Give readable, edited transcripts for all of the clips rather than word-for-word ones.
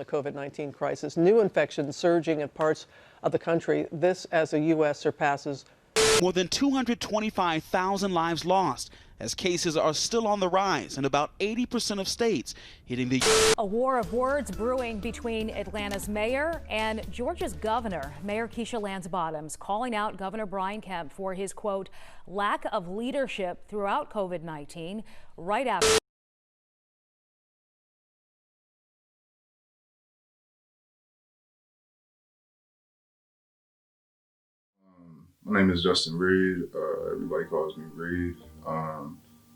the COVID-19 crisis. New infections surging in parts of the country. This as the U.S. surpasses more than 225,000 lives lost as cases are still on the rise in about 80% of states, hitting the... A war of words brewing between Atlanta's mayor and Georgia's governor. Mayor Keisha Lance Bottoms calling out Governor Brian Kemp for his, quote, lack of leadership throughout COVID-19 right after... My name is Justin Reed. Everybody calls me Reed.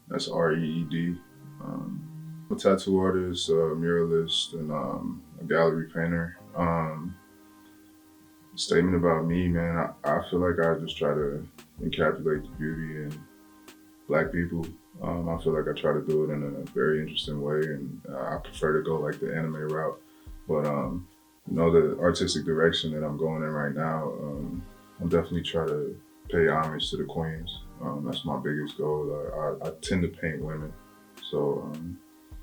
That's R-E-E-D. I'm a tattoo artist, muralist, and a gallery painter. Statement about me, man, I feel like I just try to encapsulate the beauty in Black people. I feel like I try to do it in a very interesting way, and I prefer to go like the anime route. But you know, the artistic direction that I'm going in right now, I'm definitely trying to pay homage to the queens. That's my biggest goal. I tend to paint women, so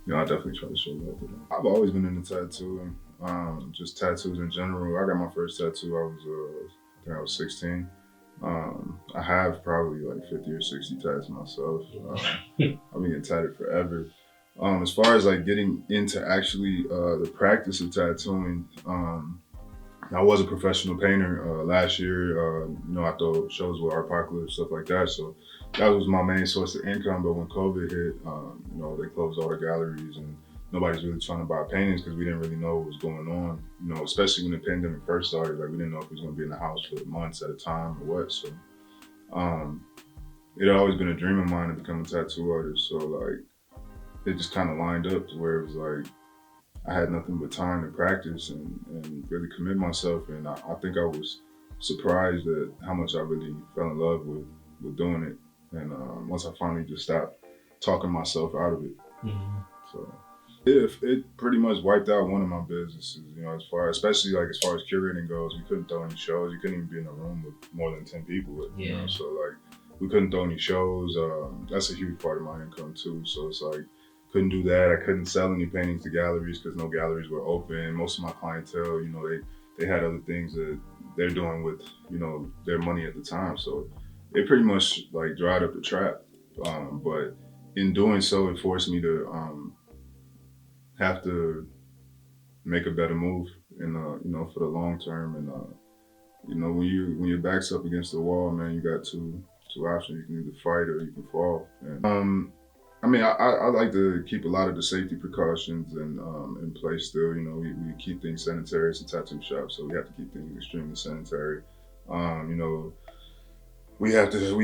you know, I definitely try to show love to them. I've always been into tattooing, just tattoos in general. I got my first tattoo, I think I was 16. I have probably like 50 or 60 tats myself. I've been getting tatted forever. As far as like getting into actually the practice of tattooing, I was a professional painter last year. You know, I throw shows with Artpocalypse, stuff like that. So that was my main source of income. But when COVID hit, you know, they closed all the galleries and nobody's really trying to buy paintings because we didn't really know what was going on. You know, especially when the pandemic first started, like we didn't know if we was gonna be in the house for months at a time or what. So it had always been a dream of mine to become a tattoo artist. So like, it just kind of lined up to where it was like, I had nothing but time to practice and really commit myself. And I think I was surprised at how much I really fell in love with doing it. And once I finally just stopped talking myself out of it. So it pretty much wiped out one of my businesses, you know, especially like as far as curating goes. We couldn't throw any shows. You couldn't even be in a room with more than 10 people. You know? So like, we couldn't throw any shows. That's a huge part of my income too. So it's like, couldn't do that. I couldn't sell any paintings to galleries because no galleries were open. Most of my clientele, you know, they had other things that they're doing with, you know, their money at the time. So it pretty much like dried up the trap. But in doing so, it forced me to have to make a better move in, you know, for the long term. And you know, when your back's up against the wall, man, you got two options. You can either fight or you can fall. And, I mean, I like to keep a lot of the safety precautions in place still. You know, we keep things sanitary. It's a tattoo shop, so we have to keep things extremely sanitary. You know, we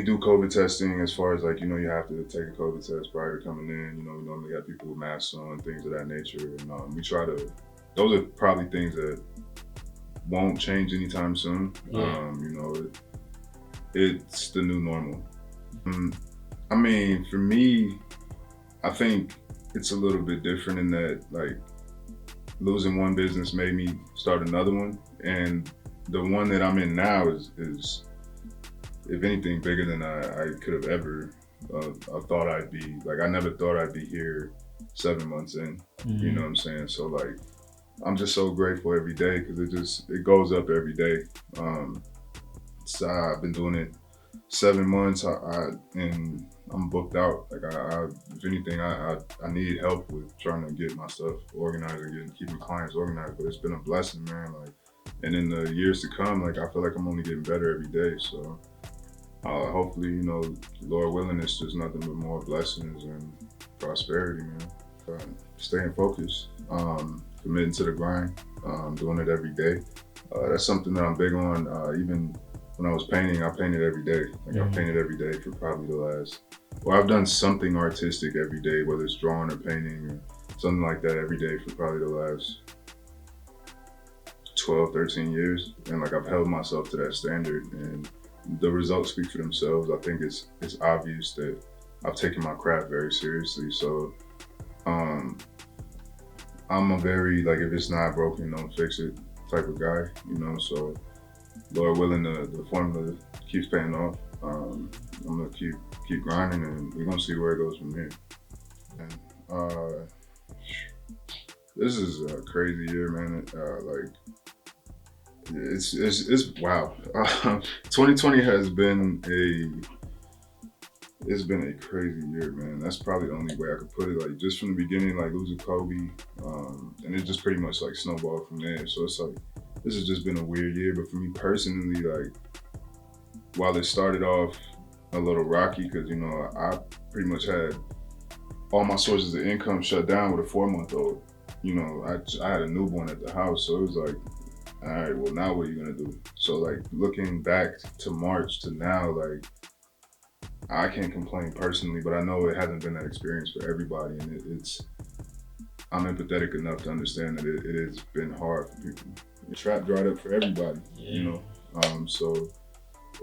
do COVID testing as far as like, you know, you have to take a COVID test prior to coming in. You know, we normally have people with masks on, things of that nature. And we try to, those are probably things that won't change anytime soon. You know, it's the new normal. I mean, for me, I think it's a little bit different in that, like, losing one business made me start another one. And the one that I'm in now is if anything, bigger than I could have ever thought I'd be. Like, I never thought I'd be here 7 months in, you know what I'm saying? So like, I'm just so grateful every day because it goes up every day. So I've been doing it 7 months, and I'm booked out. Like if anything, I need help with trying to get my stuff organized and keeping clients organized. But it's been a blessing, man. Like, and in the years to come, like I feel like I'm only getting better every day. So hopefully, you know, Lord willing, it's just nothing but more blessings and prosperity, man. Staying focused, committing to the grind, doing it every day. That's something that I'm big on. Even when I was painting, I painted every day. Like I painted every day for probably the last, well, I've done something artistic every day, whether it's drawing or painting or something like that every day for probably the last 12, 13 years. And like I've held myself to that standard and the results speak for themselves. I think it's obvious that I've taken my craft very seriously. So I'm a very, like, if it's not broken, don't fix it type of guy, you know? So Lord willing, the formula keeps paying off. I'm gonna keep grinding, and we're gonna see where it goes from here. And This is a crazy year, man. It's wow. 2020 has been it's been a crazy year, man. That's probably the only way I could put it. Like just from the beginning, like losing Kobe, and it just pretty much like snowballed from there. So it's like this has just been a weird year. But for me personally, like while it started off a little rocky, because you know I pretty much had all my sources of income shut down with a 4-month-old. You know, I had a newborn at the house, so it was like, all right, well now what are you gonna do? So like looking back to March to now, like I can't complain personally, but I know it hasn't been that experience for everybody, and I'm empathetic enough to understand that it has been hard for people. The trap dried up for everybody, you know. So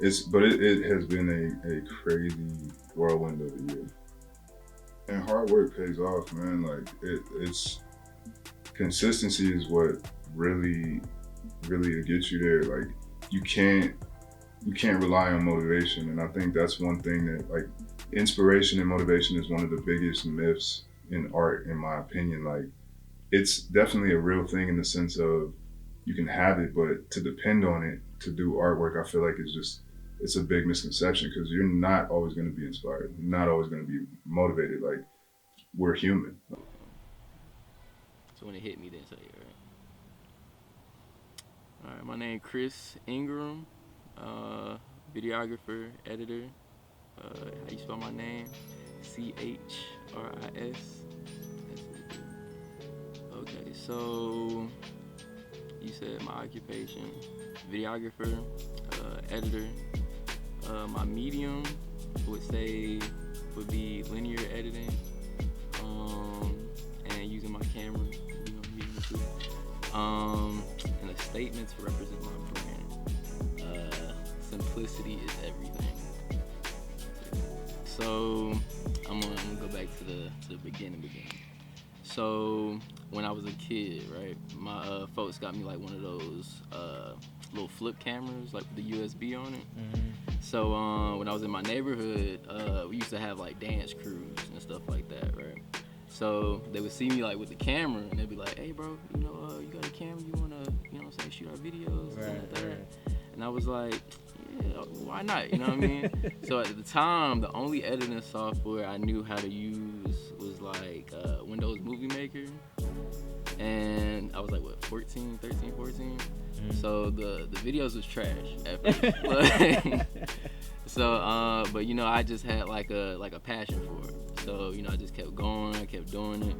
it has been a crazy whirlwind of a year. And hard work pays off, man. Like it's consistency is what really gets you there. Like you can't rely on motivation, and I think that's one thing that like inspiration and motivation is one of the biggest myths in art, in my opinion. Like it's definitely a real thing in the sense of you can have it, but to depend on it to do artwork, I feel like it's a big misconception, because you're not always going to be inspired. You're not always going to be motivated. Like, we're human. So when it hit me, then say it, right? All right, my name Chris Ingram, videographer, editor. How you spell my name? Chris. Okay, so you said my occupation, videographer, editor. My medium would be linear editing, and using my camera, you know, medium too. And a statement to represent my brand. Simplicity is everything. So I'm gonna go back to the beginning. So when I was a kid, right, my folks got me like one of those little flip cameras, like with the USB on it. Mm-hmm. So when I was in my neighborhood, we used to have like dance crews and stuff like that, right? So they would see me like with the camera, and they'd be like, "Hey, bro, you know, you got a camera? You wanna, you know, what I'm saying, shoot our videos?" Right. And I was like, yeah, why not? You know what I mean? So at the time, the only editing software I knew how to use was like Windows Movie Maker. And I was like, what, 13, 14? So the videos was trash at first. So, but you know, I just had like a passion for it. So, you know, I just kept going, I kept doing it.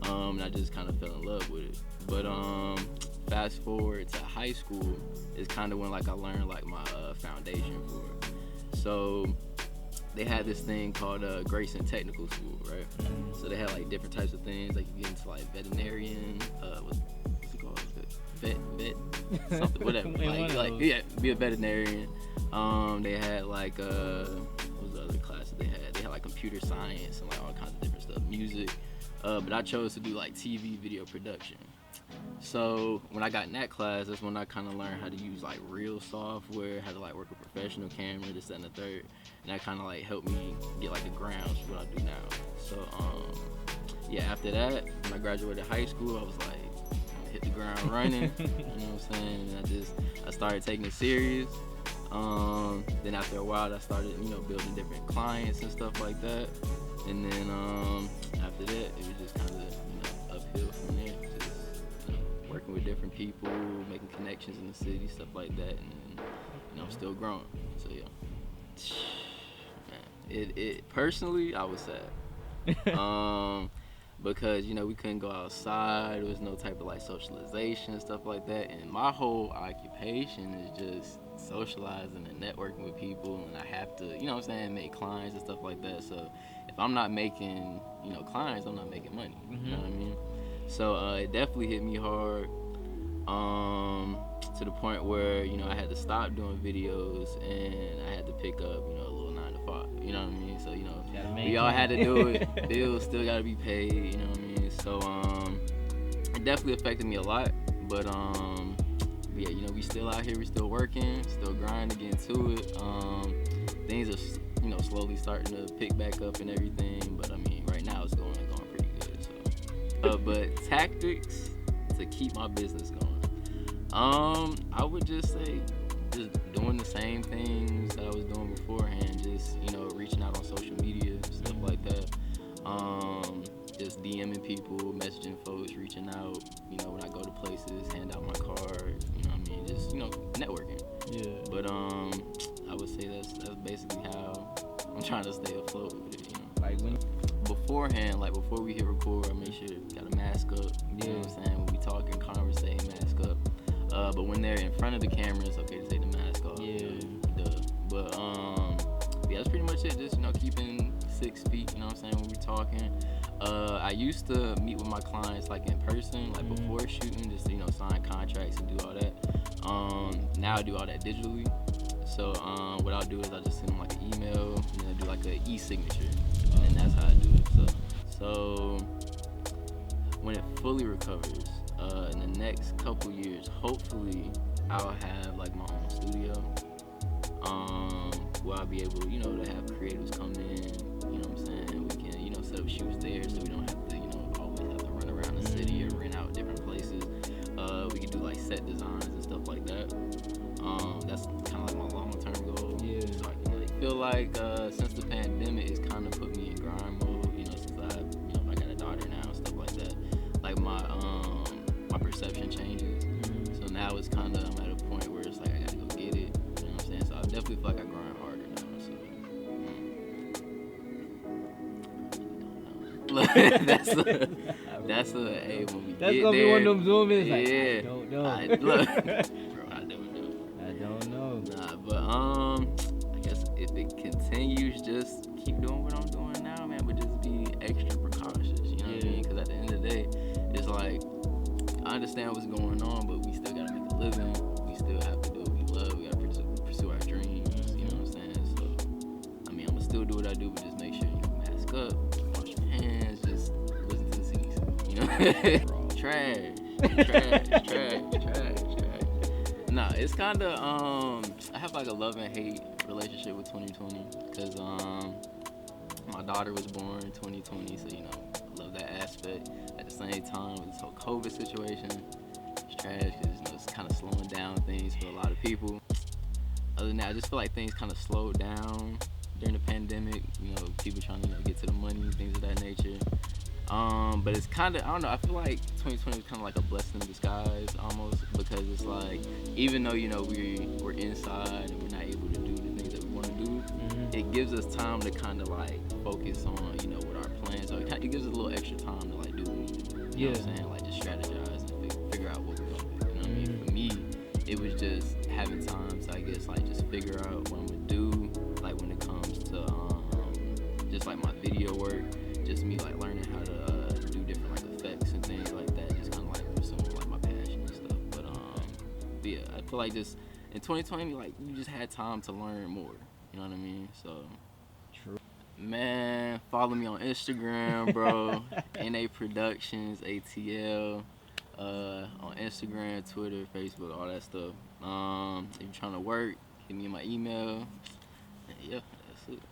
And I just kind of fell in love with it. But fast forward to high school is kind of when like I learned like my foundation for it. So they had this thing called Grayson Technical School, right? So they had like different types of things, like you get into like veterinarian, what's it called? Vet, something, whatever. like yeah, be a veterinarian. They had like what was the other classes they had? They had like computer science and like all kinds of different stuff, music. But I chose to do like TV video production. So when I got in that class, that's when I kind of learned how to use like real software, how to like work with professional camera, this, that, and the third. And that kind of like helped me get like the grounds for what I do now. So yeah, after that, when I graduated high school, I was like, I'm gonna hit the ground running. You know what I'm saying? And I started taking it serious. Then after a while, I started, you know, building different clients and stuff like that. And then after that, it was just kind of, you know, uphill from there. Just, you know, working with different people, making connections in the city, stuff like that. And then, you know, I'm still growing. So yeah, man, it personally, I was sad. Because, you know, we couldn't go outside. There was no type of like socialization and stuff like that. And my whole occupation is just socializing and networking with people. And I have to, you know what I'm saying, make clients and stuff like that. So if I'm not making, you know, clients, I'm not making money. Mm-hmm. You know what I mean? So it definitely hit me hard, to the point where, you know, I had to stop doing videos and I had to pick up, you know, a little 9 to 5. You know what I mean? So, you know, we all had to do it. Bills still gotta be paid. You know what I mean? So it definitely affected me a lot. But yeah, you know, we still out here, we still working, still grinding, getting to it. Things are, you know, slowly starting to pick back up and everything. But I mean, right now it's going pretty good. So But tactics to keep my business going. I would just say just doing the same things that I was doing beforehand. Just, you know, reaching out on social media, stuff like that. Just DMing people, messaging folks, reaching out. You know, when I go to places, hand out my card. You know what I mean? Just, you know, networking. Yeah. But I would say that's basically how I'm trying to stay afloat with it. You know, Like when beforehand, like before we hit record, I make sure got a mask up. You know what I'm saying? When we talking, conversating, mask up. But when they're in front of the camera, it's okay to take the mask off. Yeah. Duh. But yeah, that's pretty much it. Just, you know, keeping 6 feet. You know what I'm saying? When we talking. I used to meet with my clients like in person, like before shooting, just to, you know, sign contracts and do all that. Now I do all that digitally. So what I'll do is I'll just send them like an email and then do like an e-signature, and that's how I do it. So when it fully recovers, in the next couple years, hopefully I'll have like my own studio, where I'll be able, you know, to have creatives come in. You know what I'm saying? We can, you know, set up shoots there, so we don't have to, you know, always have to run around the city or rent out different places. We can do like set designs and stuff like that. That's kind of like my long-term goal. Yeah. So I can like feel like since the pandemic, it's kind of put me in grind mode. You know, since I got a daughter now and stuff like that. Like my perception changes. So now it's kind of, I'm at a point where it's like I gotta go get it. You know what I'm saying? So I definitely feel like I grind harder now. So look, that's a hey, when we that's get gonna there, be one of them Zoom is like, yeah. I don't know. Look, bro, I don't know. I don't know. Nah, but I guess if it continues, just keep doing what I'm doing now, man. But just be extra precautious, you know what I mean? Because at the end of the day, it's like I understand what's going on, but we still gotta make a living. We still have to do what we love. We gotta pursue our dreams. You know what I'm saying? So I mean, I'm gonna still do what I do, but just make sure you mask up, wash your hands, just listen to the CDC. You know? Trash. Nah, it's kind of I have like a love and hate relationship with 2020 because my daughter was born in 2020, so you know I love that aspect. At the same time, with this whole COVID situation, it's trash because, you know, it's kind of slowing down things for a lot of people. Other than that, I just feel like things kind of slowed down during the pandemic. You know, people trying to, you know, get to the money and things of that nature. But it's kind of, I don't know, I feel like 2020 was kind of like a blessing in disguise almost, because it's like, even though, you know, we're inside and we're not able to do the things that we want to do, it gives us time to kind of like focus on, you know, what our plans are. It gives us a little extra time to like do what we need to do. You know what I'm saying? Like just strategize and figure out what we're going to do. You know what I mean? For me, it was just having time to, I guess, like just figure out what I'm going to do, like when it comes to just like my video work. Just me like learning how to do different like effects and things like that, just kind of like pursuing like my passion and stuff. But yeah, I feel like just in 2020, like you just had time to learn more. You know what I mean? So True. Man, follow me on Instagram, bro. NA Productions, ATL. On Instagram, Twitter, Facebook, all that stuff. If you're trying to work, hit me in my email. Yeah, that's it.